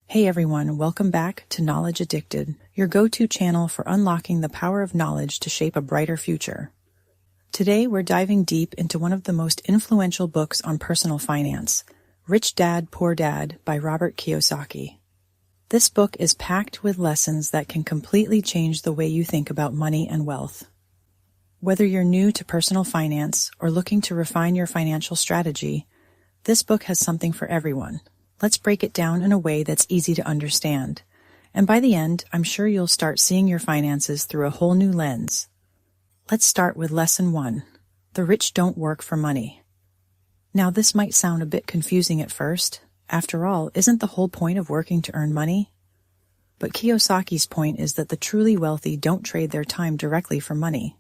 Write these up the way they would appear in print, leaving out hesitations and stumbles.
Hey everyone, welcome back to Knowledge Addicted, your go-to channel for unlocking the power of knowledge to shape a brighter future. Today we're diving deep into one of the most influential books on personal finance, Rich Dad, Poor Dad by Robert Kiyosaki. This book is packed with lessons that can completely change the way you think about money and wealth. Whether you're new to personal finance or looking to refine your financial strategy, this book has something for everyone. Let's break it down in a way that's easy to understand. And by the end, I'm sure you'll start seeing your finances through a whole new lens. Let's start with Lesson 1. The rich don't work for money. Now, this might sound a bit confusing at first. After all, isn't the whole point of working to earn money? But Kiyosaki's point is that the truly wealthy don't trade their time directly for money.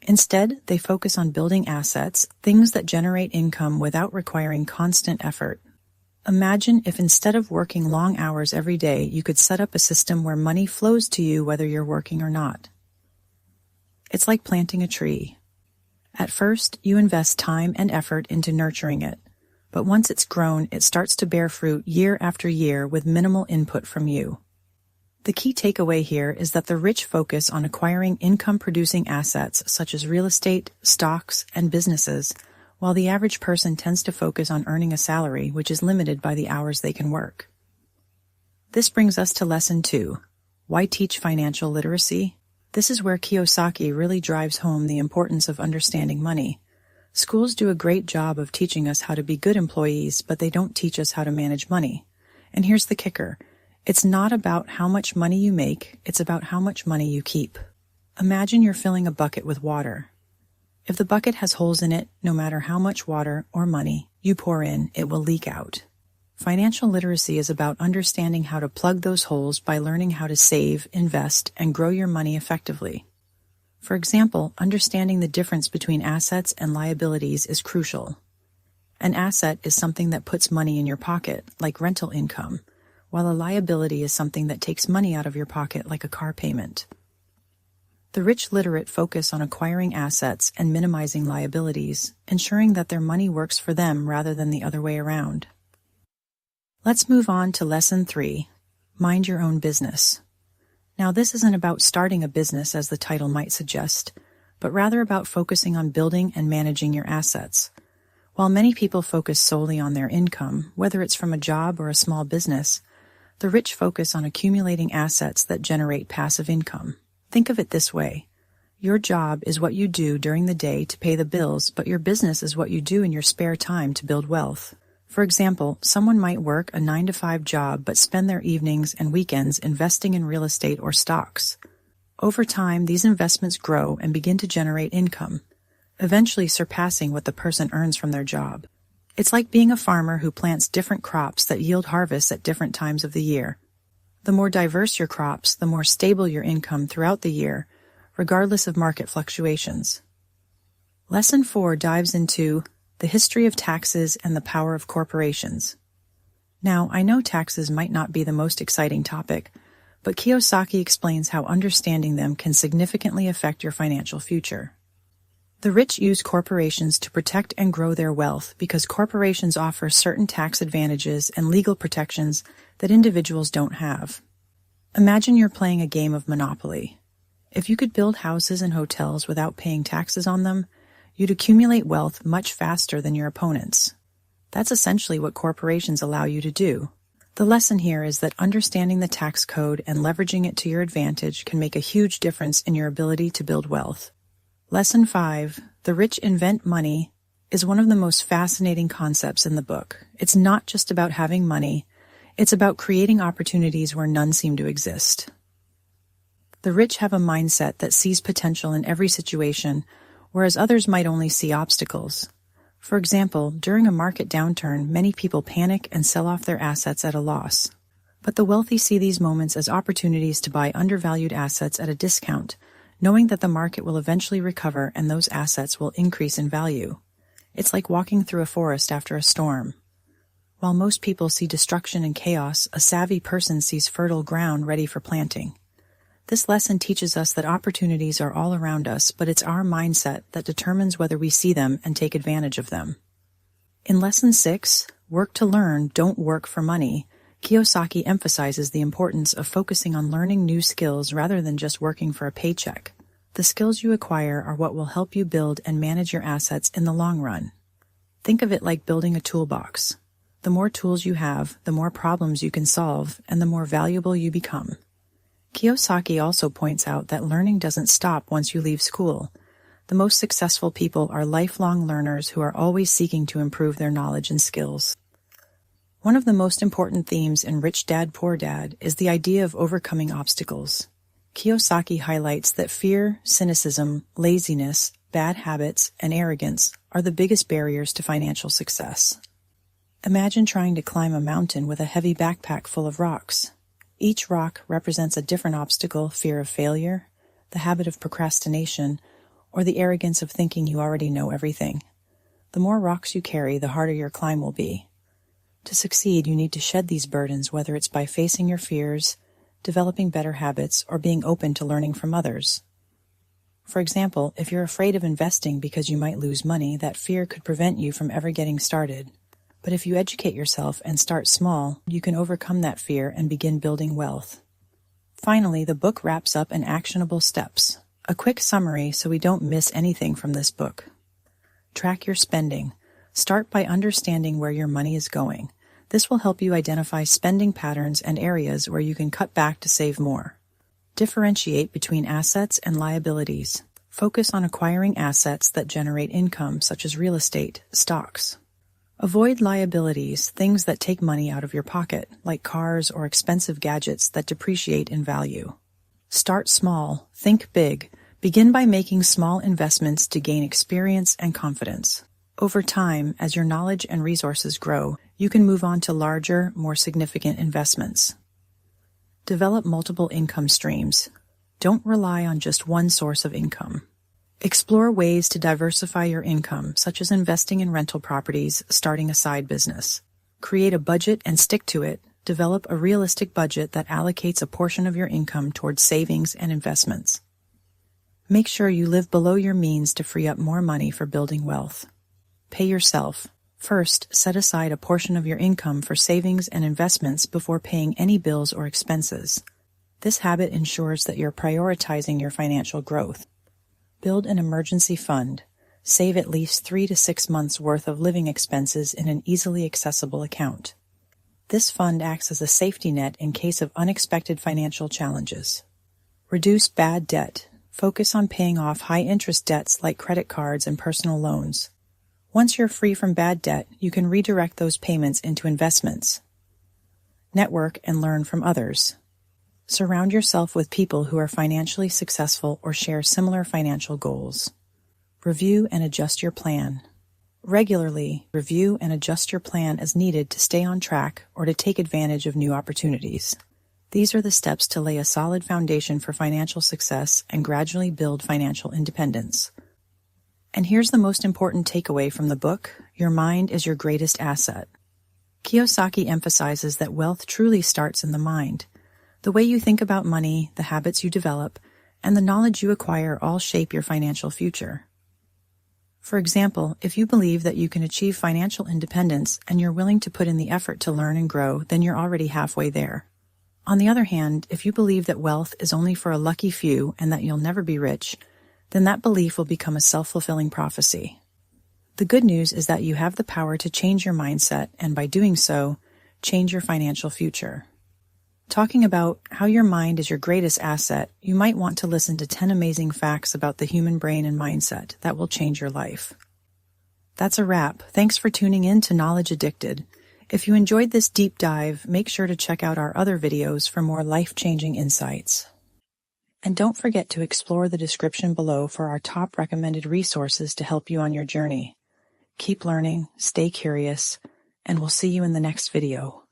Instead, they focus on building assets, things that generate income without requiring constant effort. Imagine if instead of working long hours every day, you could set up a system where money flows to you whether you're working or not. It's like planting a tree. At first, you invest time and effort into nurturing it, but once it's grown, it starts to bear fruit year after year with minimal input from you. The key takeaway here is that the rich focus on acquiring income-producing assets such as real estate, stocks, and businesses, while the average person tends to focus on earning a salary which is limited by the hours they can work. This brings us to Lesson 2. Why teach financial literacy? This is where Kiyosaki really drives home the importance of understanding money. Schools do a great job of teaching us how to be good employees, but they don't teach us how to manage money. And here's the kicker. It's not about how much money you make, it's about how much money you keep. Imagine you're filling a bucket with water. If the bucket has holes in it, no matter how much water or money you pour in, it will leak out. Financial literacy is about understanding how to plug those holes by learning how to save, invest, and grow your money effectively. For example, understanding the difference between assets and liabilities is crucial. An asset is something that puts money in your pocket, like rental income, while a liability is something that takes money out of your pocket, like a car payment. The rich literate focus on acquiring assets and minimizing liabilities, ensuring that their money works for them rather than the other way around. Let's move on to Lesson 3. Mind your own business. Now, this isn't about starting a business as the title might suggest, but rather about focusing on building and managing your assets. While many people focus solely on their income, whether it's from a job or a small business, the rich focus on accumulating assets that generate passive income. Think of it this way. Your job is what you do during the day to pay the bills, but your business is what you do in your spare time to build wealth. For example, someone might work a 9-to-5 job but spend their evenings and weekends investing in real estate or stocks. Over time, these investments grow and begin to generate income, eventually surpassing what the person earns from their job. It's like being a farmer who plants different crops that yield harvests at different times of the year. The more diverse your crops, the more stable your income throughout the year, regardless of market fluctuations. Lesson 4 dives into the history of taxes and the power of corporations. Now, I know taxes might not be the most exciting topic, but Kiyosaki explains how understanding them can significantly affect your financial future. The rich use corporations to protect and grow their wealth because corporations offer certain tax advantages and legal protections that individuals don't have. Imagine you're playing a game of Monopoly. If you could build houses and hotels without paying taxes on them, you'd accumulate wealth much faster than your opponents. That's essentially what corporations allow you to do. The lesson here is that understanding the tax code and leveraging it to your advantage can make a huge difference in your ability to build wealth. Lesson 5, The Rich Invent Money, is one of the most fascinating concepts in the book. It's not just about having money, it's about creating opportunities where none seem to exist. The rich have a mindset that sees potential in every situation, whereas others might only see obstacles. For example, during a market downturn, many people panic and sell off their assets at a loss. But the wealthy see these moments as opportunities to buy undervalued assets at a discount, knowing that the market will eventually recover and those assets will increase in value. It's like walking through a forest after a storm. While most people see destruction and chaos, a savvy person sees fertile ground ready for planting. This lesson teaches us that opportunities are all around us, but it's our mindset that determines whether we see them and take advantage of them. In Lesson 6, Work to Learn, Don't Work for Money, Kiyosaki emphasizes the importance of focusing on learning new skills rather than just working for a paycheck. The skills you acquire are what will help you build and manage your assets in the long run. Think of it like building a toolbox. The more tools you have, the more problems you can solve, and the more valuable you become. Kiyosaki also points out that learning doesn't stop once you leave school. The most successful people are lifelong learners who are always seeking to improve their knowledge and skills. One of the most important themes in Rich Dad, Poor Dad is the idea of overcoming obstacles. Kiyosaki highlights that fear, cynicism, laziness, bad habits, and arrogance are the biggest barriers to financial success. Imagine trying to climb a mountain with a heavy backpack full of rocks. Each rock represents a different obstacle: fear of failure, the habit of procrastination, or the arrogance of thinking you already know everything. The more rocks you carry, the harder your climb will be. To succeed, you need to shed these burdens, whether it's by facing your fears, developing better habits, or being open to learning from others. For example, if you're afraid of investing because you might lose money, that fear could prevent you from ever getting started. But if you educate yourself and start small, you can overcome that fear and begin building wealth. Finally, the book wraps up in actionable steps. A quick summary so we don't miss anything from this book. Track your spending. Start by understanding where your money is going. This will help you identify spending patterns and areas where you can cut back to save more. Differentiate between assets and liabilities. Focus on acquiring assets that generate income, such as real estate, stocks. Avoid liabilities, things that take money out of your pocket, like cars or expensive gadgets that depreciate in value. Start small, think big. Begin by making small investments to gain experience and confidence. Over time, as your knowledge and resources grow, you can move on to larger, more significant investments. Develop multiple income streams. Don't rely on just one source of income. Explore ways to diversify your income, such as investing in rental properties, starting a side business. Create a budget and stick to it. Develop a realistic budget that allocates a portion of your income towards savings and investments. Make sure you live below your means to free up more money for building wealth. Pay yourself. First, set aside a portion of your income for savings and investments before paying any bills or expenses. This habit ensures that you're prioritizing your financial growth. Build an emergency fund. Save at least 3 to 6 months' worth of living expenses in an easily accessible account. This fund acts as a safety net in case of unexpected financial challenges. Reduce bad debt. Focus on paying off high-interest debts like credit cards and personal loans. Once you're free from bad debt, you can redirect those payments into investments. Network and learn from others. Surround yourself with people who are financially successful or share similar financial goals. Review and adjust your plan. Regularly, review and adjust your plan as needed to stay on track or to take advantage of new opportunities. These are the steps to lay a solid foundation for financial success and gradually build financial independence. And here's the most important takeaway from the book: your mind is your greatest asset. Kiyosaki emphasizes that wealth truly starts in the mind. The way you think about money, the habits you develop, and the knowledge you acquire all shape your financial future. For example, if you believe that you can achieve financial independence and you're willing to put in the effort to learn and grow, then you're already halfway there. On the other hand, if you believe that wealth is only for a lucky few and that you'll never be rich, then that belief will become a self-fulfilling prophecy. The good news is that you have the power to change your mindset and, by doing so, change your financial future. Talking about how your mind is your greatest asset, you might want to listen to 10 amazing facts about the human brain and mindset that will change your life. That's a wrap. Thanks for tuning in to Knowledge Addicted. If you enjoyed this deep dive, make sure to check out our other videos for more life-changing insights. And don't forget to explore the description below for our top recommended resources to help you on your journey. Keep learning, stay curious, and we'll see you in the next video.